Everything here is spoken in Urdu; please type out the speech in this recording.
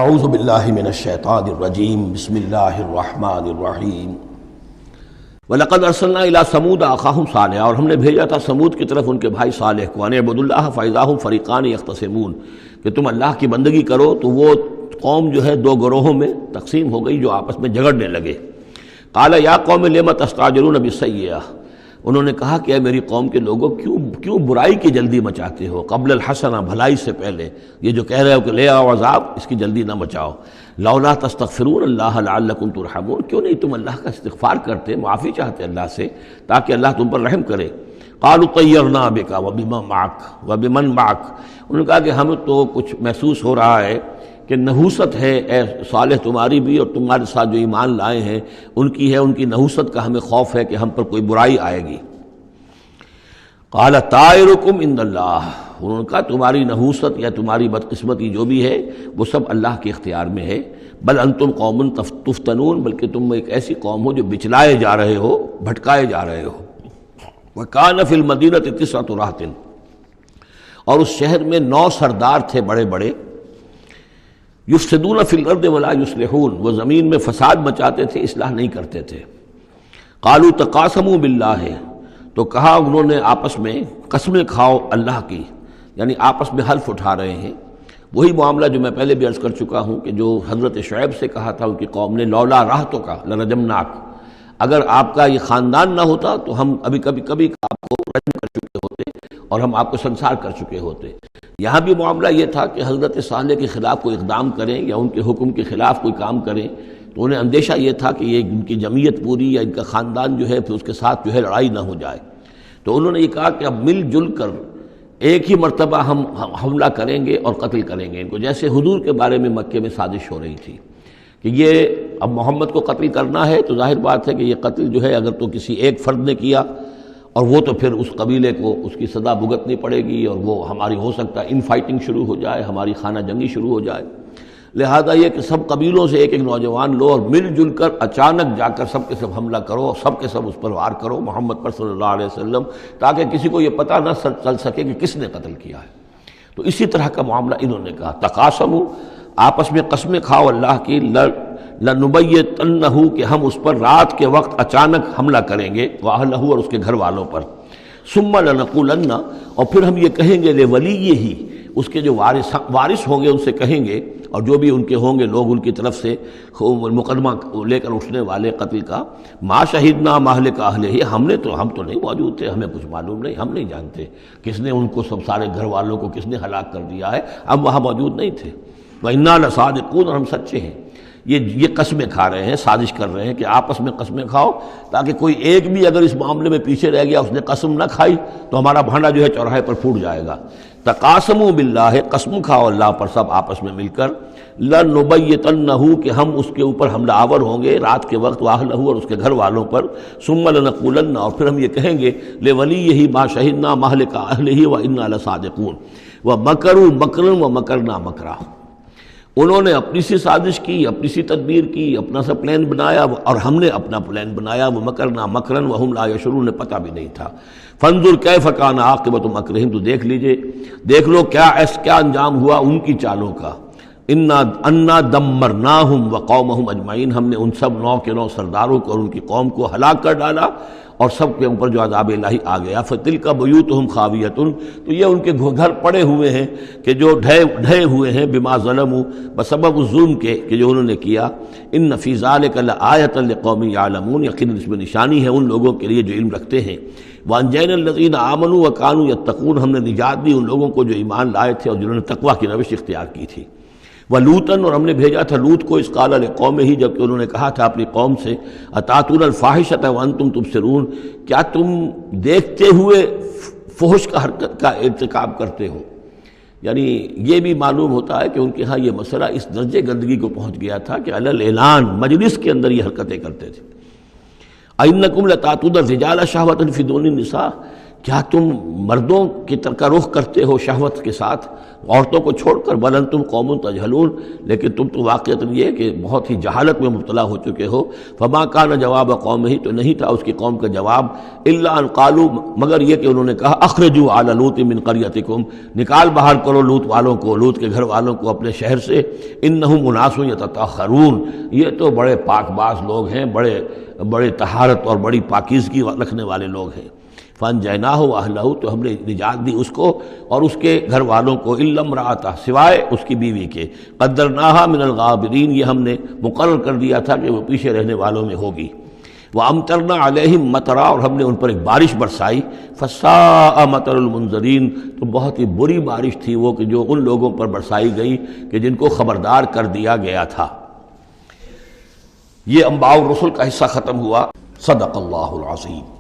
اعوذ باللہ من الشیطان الرجیم بسم اللہ الرحمن الرحیم وَلَقَدْ أَرْسَلْنَا إِلَىٰ ثَمُودَ أَخَاهُمْ صَالِحًا، اور ہم نے بھیجا تھا سمود کی طرف ان کے بھائی صالح کو، أَنِ اعْبُدُوا اللَّهَ فَإِذَا هُمْ فَرِيقَانِ يَخْتَصِمُونَ، کہ تم اللہ کی بندگی کرو تو وہ قوم جو ہے دو گروہوں میں تقسیم ہو گئی جو آپس میں جھگڑنے لگے۔ قَالَ يَا قَوْمِ لِمَ تَسْتَعْجِلُونَ بِالسَّيِّئَةِ، انہوں نے کہا کہ اے میری قوم کے لوگوں کیوں برائی کی جلدی مچاتے ہو، قبل الحسنہ بھلائی سے پہلے، یہ جو کہہ رہے ہو کہ لے آؤ عذاب، اس کی جلدی نہ مچاؤ۔ لولا تستغفرون اللہ لعلکم ترحمون، کیوں نہیں تم اللہ کا استغفار کرتے، معافی چاہتے اللہ سے تاکہ اللہ تم پر رحم کرے۔ قالوا طیرنا بک وبمن معک، انہوں نے کہا کہ ہمیں تو کچھ محسوس ہو رہا ہے کہ نحوست ہے اے صالح تمہاری بھی، اور تمہارے ساتھ جو ایمان لائے ہیں ان کی ہے، ان کی نحوست کا ہمیں خوف ہے کہ ہم پر کوئی برائی آئے گی۔ قال طائرکم عند اللہ، انہوں نے کہا تمہاری نحوست یا تمہاری بدقسمتی جو بھی ہے وہ سب اللہ کے اختیار میں ہے۔ بل انتم قوم تفتنون، بلکہ تم ایک ایسی قوم ہو جو بچلائے جا رہے ہو، بھٹکائے جا رہے ہو۔ وکان فی المدینہ 9 رہط، اور اس شہر میں 9 سردار تھے بڑے بڑے، یفسدون فی الارض ولا یصلحون، وہ زمین میں فساد مچاتے تھے، اصلاح نہیں کرتے تھے۔ قالوا تقاسموا باللہ، تو کہا انہوں نے آپس میں قسمیں کھاؤ اللہ کی، یعنی آپس میں حلف اٹھا رہے ہیں۔ وہی معاملہ جو میں پہلے بھی عرض کر چکا ہوں کہ جو حضرت شعیب سے کہا تھا ان کی قوم نے، لولا رہتک لرجمناک، اگر آپ کا یہ خاندان نہ ہوتا تو ہم ابھی کبھی آپ کو رجم کر چکے ہوتے اور ہم آپ کو سنسار کر چکے ہوتے۔ یہاں بھی معاملہ یہ تھا کہ حضرت صالح کے خلاف کوئی اقدام کریں یا ان کے حکم کے خلاف کوئی کام کریں تو انہیں اندیشہ یہ تھا کہ یہ ان کی جمعیت پوری یا ان کا خاندان جو ہے پھر اس کے ساتھ جو ہے لڑائی نہ ہو جائے۔ تو انہوں نے یہ کہا کہ اب مل جل کر ایک ہی مرتبہ ہم حملہ کریں گے اور قتل کریں گے ان کو، جیسے حضور کے بارے میں مکے میں سازش ہو رہی تھی کہ یہ اب محمد کو قتل کرنا ہے، تو ظاہر بات ہے کہ یہ قتل جو ہے اگر تو کسی ایک فرد نے کیا اور وہ تو پھر اس قبیلے کو اس کی سزا بھگتنی پڑے گی، اور وہ ہماری ہو سکتا ہے ان فائٹنگ شروع ہو جائے، ہماری خانہ جنگی شروع ہو جائے۔ لہذا یہ کہ سب قبیلوں سے ایک ایک نوجوان لو اور مل جل کر اچانک جا کر سب کے سب حملہ کرو، اور سب کے سب اس پر وار کرو محمد پر صلی اللہ علیہ وسلم، تاکہ کسی کو یہ پتہ نہ چل سکے کہ کس نے قتل کیا ہے۔ تو اسی طرح کا معاملہ انہوں نے کہا، تقاسموا، آپس میں قسمیں کھاؤ اللہ کی، لنبیتنہ، کہ ہم اس پر رات کے وقت اچانک حملہ کریں گے، واہلہ، اور اس کے گھر والوں پر، ثم لنقولن، اور پھر ہم یہ کہیں گے لولیہ، اس کے جو وارث ہوں گے ان سے کہیں گے، اور جو بھی ان کے ہوں گے لوگ ان کی طرف سے مقدمہ لے کر اٹھنے والے قتل کا، ما شہدنا مہلک اہلہ، ہم تو نہیں موجود تھے، ہمیں کچھ معلوم نہیں، ہم نہیں جانتے کس نے ان کو سب سارے گھر والوں کو کس نے ہلاک کر دیا ہے، ہم وہاں موجود نہیں تھے۔ وَإِنَّا لَصَادِقُونَ، اور ہم سچے ہیں۔ یہ قسمیں کھا رہے ہیں، سازش کر رہے ہیں کہ آپس میں قسمیں کھاؤ تاکہ کوئی ایک بھی اگر اس معاملے میں پیچھے رہ گیا، اس نے قسم نہ کھائی تو ہمارا بھانڈا جو ہے چوراہے پر پھوٹ جائے گا۔ تقاسموا باللہ، قسم کھاؤ اللہ پر سب آپس میں مل کر، لنبیتنہ، کہ ہم اس کے اوپر حملہ آور ہوں گے رات کے وقت، واہلہ، اور اس کے گھر والوں پر، ثم لنقولن، اور پھر ہم یہ کہیں گے لولیہ ما شہدنا مہلک اہلہ وإنا لصادقون، ومکروا مکرا ومکرنا مکرا، انہوں نے اپنی سی سازش کی، اپنی سی تدبیر کی، اپنا سا پلان بنایا، اور ہم نے اپنا پلان بنایا، وہ مکرنا مکرن وہم لا یشعرون، پتہ بھی نہیں تھا۔ فانظر کیف کان عاقبۃ مکرہم، تو دیکھ لو کیا انجام ہوا ان کی چالوں کا۔ انا دمرناہم وقومہم اجمعین، ہم نے ان سب 9 کے 9 سرداروں کو اور ان کی قوم کو ہلاک کر ڈالا، اور سب کے اوپر جو عذاب الہی آ گیا۔ فتلک بیوتہم خاویۃ، تو یہ ان کے گھر پڑے ہوئے ہیں کہ جو ڈھے ہوئے ہیں، بما ظلموا، بسبب ظلم کے کہ جو انہوں نے کیا۔ ان فی ذلک لآیۃ لقوم یعلمون، یقیناً اس میں نشانی ہے ان لوگوں کے لیے جو علم رکھتے ہیں۔ وانجینا الذین آمنوا وکانوا یتقون، ہم نے نجات دی ان لوگوں کو جو ایمان لائے تھے اور جنہوں نے تقویٰ کی روش اختیار کی تھی۔ وَلُوطًا، اور ہم نے بھیجا تھا لوط کو، اذ قال لقومہ، جبکہ انہوں نے کہا تھا اپنی قوم سے، اتاتون الفاحشۃ وانتم تبصرون، کیا تم دیکھتے ہوئے فحش کا حرکت کا ارتکاب کرتے ہو؟ یعنی یہ بھی معلوم ہوتا ہے کہ ان کے ہاں یہ مسئلہ اس درجے گندگی کو پہنچ گیا تھا کہ علی الاعلان مجلس کے اندر یہ حرکتیں کرتے تھے۔ اَإِنَّكُمْ لَتَأْتُونَ الرِّجَالَ شَهْوَةً فِي دُونِ النِّسَاءِ، کیا تم مردوں کی طرح کا رخ کرتے ہو شہوت کے ساتھ عورتوں کو چھوڑ کر؟ بل انتم قوم تجہلون، لیکن تم تو واقعتاً یہ کہ بہت ہی جہالت میں مبتلا ہو چکے ہو۔ فما کان جواب قوم ہی، تو نہیں تھا اس کی قوم کا جواب، الا ان قالوا، مگر یہ کہ انہوں نے کہا اخرجوا آل لوط من قریتکم، نکال باہر کرو لوط والوں کو، لوط کے گھر والوں کو اپنے شہر سے، انہم اناس یتطہرون، یہ تو بڑے پاک باز لوگ ہیں، بڑے طہارت اور بڑی پاکیزگی رکھنے والے لوگ ہیں۔ فانجیناہ واہلہ، تو ہم نے نجات دی اس کو اور اس کے گھر والوں کو، الا امرأتہ، سوائے اس کی بیوی کے، قدرناہا من الغابرین، یہ ہم نے مقرر کر دیا تھا کہ وہ پیچھے رہنے والوں میں ہوگی۔ وَأَمْطَرْنَا عَلَيْهِمْ مَطَرًا، اور ہم نے ان پر ایک بارش برسائی، فَسَاءَ مَطَرُ الْمُنذَرِينَ، تو بہت ہی بری بارش تھی وہ کہ جو ان لوگوں پر برسائی گئی کہ جن کو خبردار کر دیا گیا تھا۔ یہ انباء الرسل کا حصہ ختم ہوا۔ صدق اللہ العظیم۔